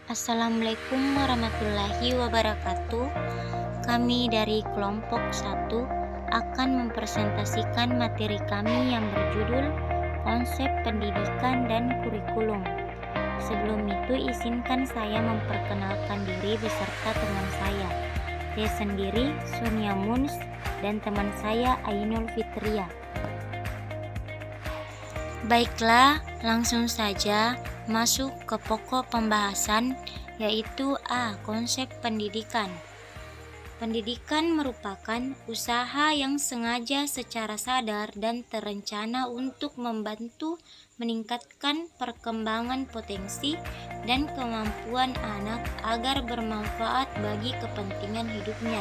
Assalamualaikum warahmatullahi wabarakatuh. Kami dari kelompok 1 akan mempresentasikan materi kami yang berjudul Konsep Pendidikan dan Kurikulum. Sebelum itu izinkan saya memperkenalkan diri beserta teman saya. Saya sendiri Sonia Muns dan teman saya Ainul Fitria. Baiklah, langsung saja masuk ke pokok pembahasan, yaitu konsep pendidikan. Pendidikan merupakan usaha yang sengaja secara sadar dan terencana untuk membantu meningkatkan perkembangan potensi dan kemampuan anak agar bermanfaat bagi kepentingan hidupnya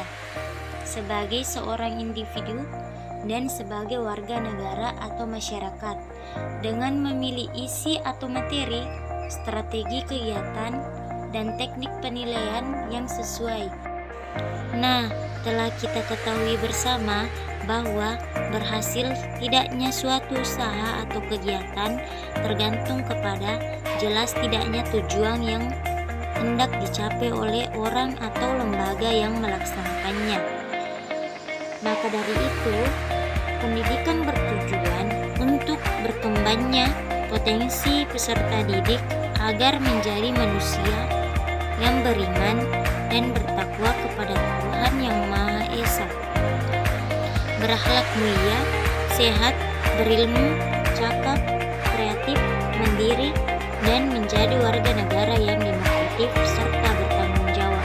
sebagai seorang individu dan sebagai warga negara atau masyarakat, dengan memilih isi atau materi, strategi kegiatan, dan teknik penilaian yang sesuai. Nah, telah kita ketahui bersama bahwa berhasil tidaknya suatu usaha atau kegiatan tergantung kepada jelas tidaknya tujuan yang hendak dicapai oleh orang atau lembaga yang melaksanakannya. Maka dari itu, pendidikan bertujuan untuk berkembangnya potensi peserta didik agar menjadi manusia yang beriman dan bertakwa kepada Tuhan Yang Maha Esa, berakhlak mulia, sehat, berilmu, cakap, kreatif, mandiri, dan menjadi warga negara yang demokratis serta bertanggung jawab.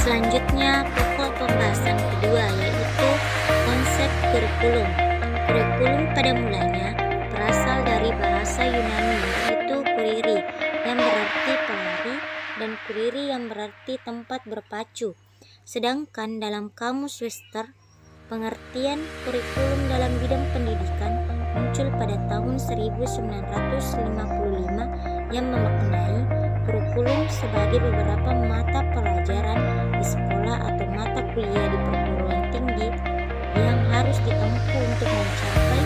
Selanjutnya, pokok pembahasan kedua yaitu konsep kurikulum. Kurikulum pada mulanya berasal dari bahasa Yunani yaitu kuriri yang berarti pelari dan kuriri yang berarti tempat berpacu. Sedangkan dalam kamus Webster, pengertian kurikulum dalam bidang pendidikan muncul pada tahun 1955 yang memaknai kurikulum sebagai beberapa mata pelajaran di sekolah atau mata kuliah di perguruan tinggi yang harus ditempuh untuk mencapai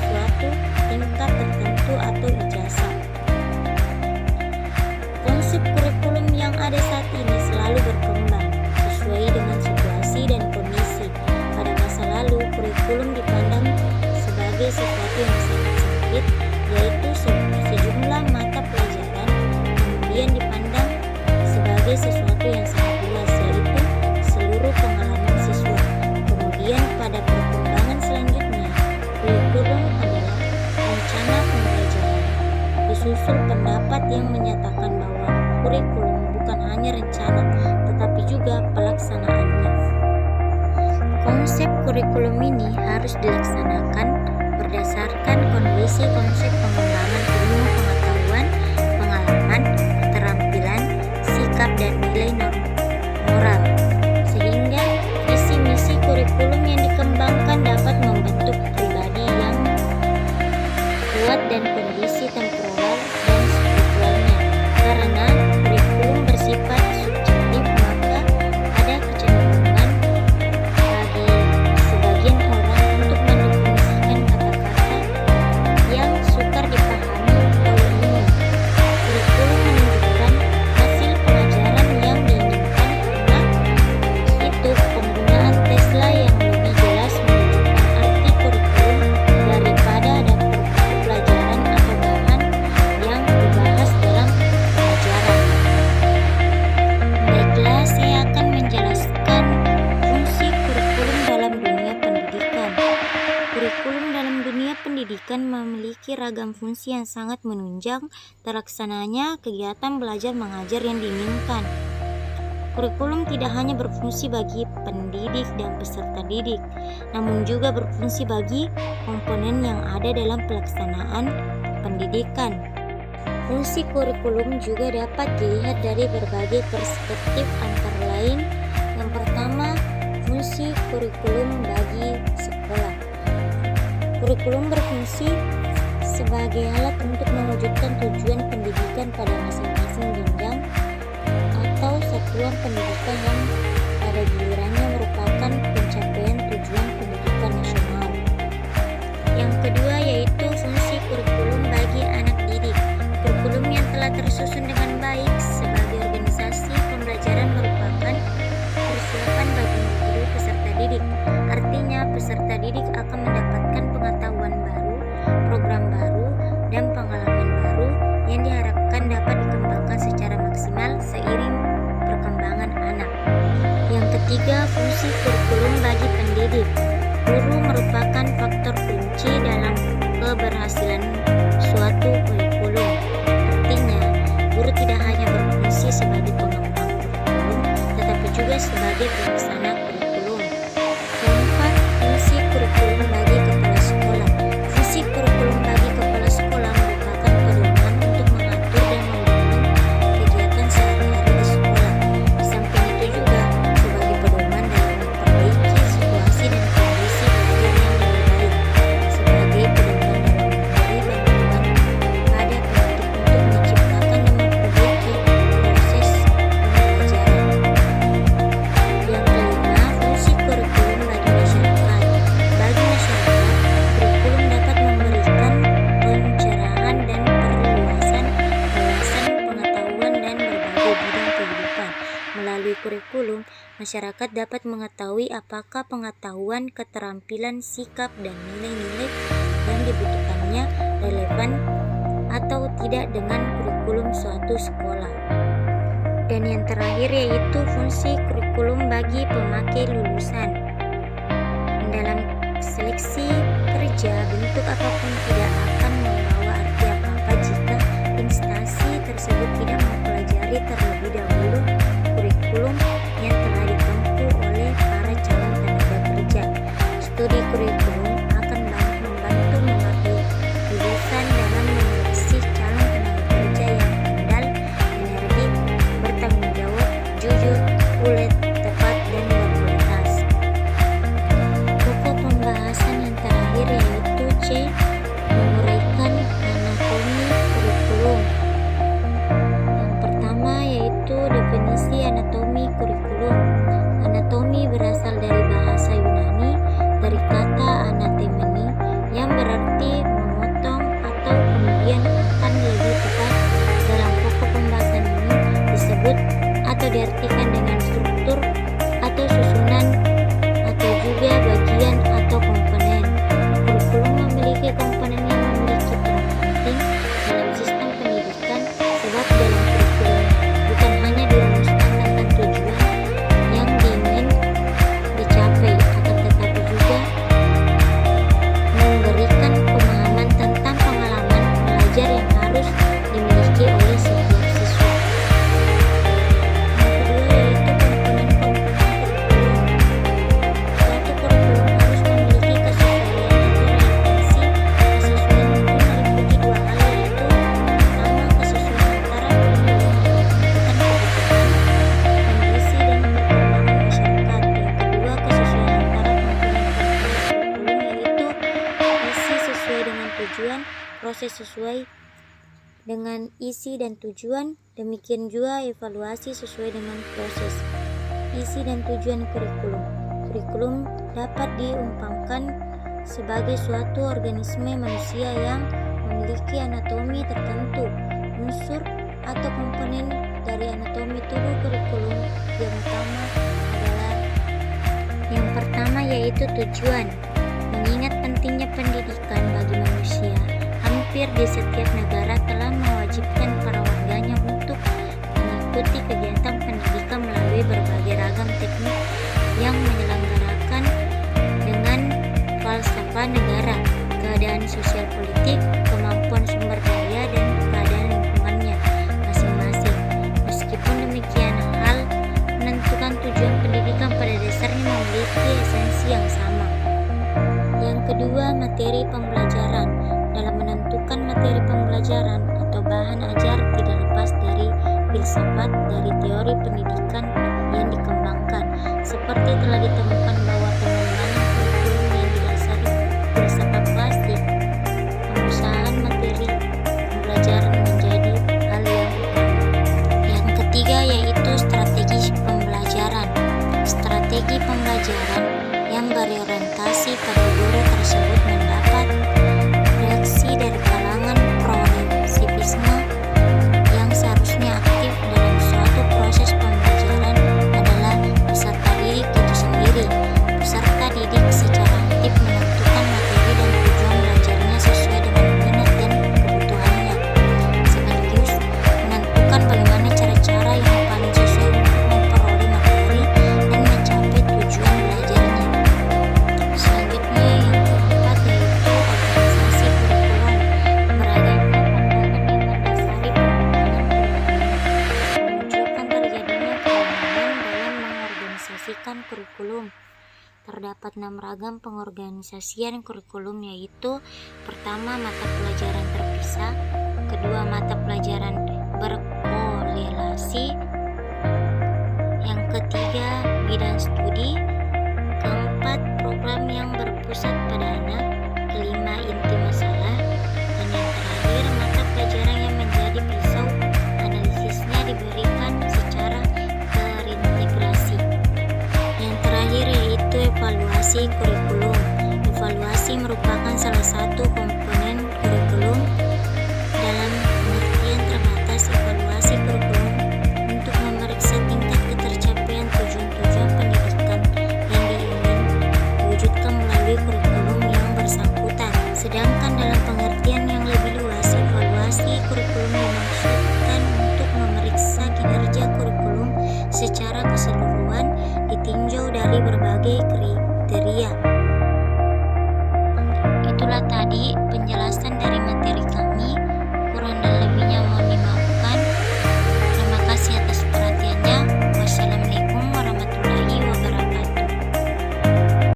suatu tingkat tertentu atau ijazah. Konsep kurikulum yang ada saat ini selalu berkembang sesuai dengan situasi dan kondisi. Pada masa lalu, kurikulum dipandang sebagai sesuatu yang sangat sempit, yaitu sejumlah mata pelajaran, kemudian dipandang sebagai sesuatu yang sangat luas, yaitu seluruh pengalaman siswa. Kemudian pada perkembangan selanjutnya, kurikulum adalah rencana pembelajaran. Disusul pendapat yang menyatakan bahwa kurikulum bukan hanya rencana, tetapi juga pelaksanaannya. Konsep kurikulum ini harus dilaksanakan berdasarkan kondisi konsep pengembangan ilmu pengetahuan, pengalaman, keterampilan, sikap, dan nilai moral, sehingga visi misi kurikulum yang dikembangkan dapat membentuk pribadi yang kuat dan kondisi temporal dan spiritualnya. Karena kurikulum bersifat subjektif, maka ada kecenderungan bagi sebagian orang untuk mendefinisikan kata-kata yang sukar dipahami oleh umum. Kurikulum menunjukkan hasil pelajaran yang diinginkan, karena itu penggunaan Tesla yang lebih jelas menunjukkan arti kurikulum daripada daftar buku pelajaran atau bahan yang dibahas dalam pelajaran. Baiklah, saya akan menjelaskan fungsi kurikulum dalam dunia pendidikan. Kurikulum dalam dunia pendidikan memiliki ragam fungsi yang sangat menunjang terlaksananya kegiatan belajar mengajar yang diinginkan. Kurikulum tidak hanya berfungsi bagi pendidik dan peserta didik, namun juga berfungsi bagi komponen yang ada dalam pelaksanaan pendidikan. Fungsi kurikulum juga dapat dilihat dari berbagai perspektif, antara lain yang pertama, fungsi kurikulum bagi sekolah. Kurikulum berfungsi sebagai alat untuk mewujudkan tujuan pendidikan pada masing-masing jenjang atau satuan pendidikan yang pada gilirannya merupakan pencapaian tujuan pendidikan nasional. Yang kedua yaitu fungsi kurikulum bagi anak didik. Kurikulum yang telah masyarakat dapat mengetahui apakah pengetahuan, keterampilan, sikap, dan nilai-nilai yang dibutuhkannya relevan atau tidak dengan kurikulum suatu sekolah. Dan yang terakhir yaitu fungsi kurikulum bagi pemakai lulusan. Dalam seleksi kerja, bentuk apapun tidak akan membawa arti apa-apa jika instansi tersebut tidak mempelajari terlebih dahulu kurikulum yang telah ditempuh oleh para calon tenaga kerja. Studi kurikulum akan banyak membantu memakai lulusan dalam menyeleksi calon tenaga kerja yang handal, energik, bertanggung jawab, jujur, ulet, tepat, dan berkualitas. Pokok pembahasan yang terakhir yaitu C. Menguraikan anatomi kurikulum. Yang pertama yaitu definisi anatomi kurikulum. Anatomi berasal dari bahasa Yunani dari kata anatemene yang berarti memotong atau kemudian akan lebih tepat dalam pokok pembahasan ini disebut atau diartikan dengan struktur atau susunan atau juga bagian atau komponen. Kurikulum memiliki komponen yang memiliki peran penting dalam sistem pendidikan sebab dalam kurikulum bukan hanya dirumuskan tentang tujuan yang diingin dicapai, akan tetapi juga memberikan pemahaman tentang pengalaman belajar yang harus dimiliki oleh setiap siswa. Yang kedua yaitu komponen-komponen kurikulum. Suatu kurikulum harus memiliki kesesuaian atau relevansi. Kesesuaian ini meliputi dua hal yaitu pertama kesesuaian antara kurikulum dengan kebutuhan, kondisi, dan perkembangan masyarakat. Yang kedua kesesuaian antara komponen-komponen kurikulum yaitu isi sesuai dengan tujuan, proses sesuai dengan isi dan tujuan, demikian juga evaluasi sesuai dengan proses, isi dan tujuan kurikulum. Kurikulum dapat diumpamakan sebagai suatu organisme manusia yang memiliki anatomi tertentu. Unsur atau komponen dari anatomi tubuh kurikulum yang utama adalah yang pertama yaitu tujuan. Mengingat pentingnya pendidikan bagi manusia, hampir di setiap negara telah mewajibkan para warganya untuk mengikuti kegiatan pendidikan melalui berbagai ragam teknik yang menyelenggarakan dengan falsafah negara, keadaan sosial politik, kemampuan sumber daya, dan keadaan lingkungannya masing-masing. Meskipun demikian, hal menentukan tujuan pendidikan pada dasarnya memiliki esensi yang sama. Yang kedua, materi pembelajaran. Dalam menentukan materi pembelajaran atau bahan ajar tidak lepas dari filsafat dari teori pendidikan yang dikembangkan. Seperti telah ditemukan bahwa pengembangan kurikulum yang didasari filsafat klasik, pengusahaan materi pembelajaran menjadi hal yang utama. Yang ketiga yaitu strategi pembelajaran. Strategi pembelajaran yang berorientasi pada guru tersebut mendapat reaksi dari kalangan pro-resivisme yang seharusnya aktif dalam suatu proses pembelajaran adalah peserta didik itu sendiri. Peserta didik secara aktif menentukan materi dan tujuan belajarnya sesuai dengan minat dan kebutuhannya, sekaligus menentukan bagaimana cara-cara yang paling sesuai untuk memperoleh materi dan mencapai tujuan belajarnya. Selanjutnya yang keempat yaitu organisasi kurikulum. Beragamnya pandangan yang mendasari pengembangan kurikulum menunjukkan terjadinya kelemahan dalam mengorganisasikan kurikulum. Terdapat 6 ragam pengorganisasian kurikulum yaitu pertama mata pelajaran terpisah, kedua mata pelajaran berkorelasi, yang ketiga bidang studi, keempat program yang berpusat pada anak, kelima inti masalah, dan yang terakhir mata pelajaran yang menjadi pisau analisisnya diberikan secara terintegrasi. Yang terakhir yaitu evaluasi kurikulum. Evaluasi merupakan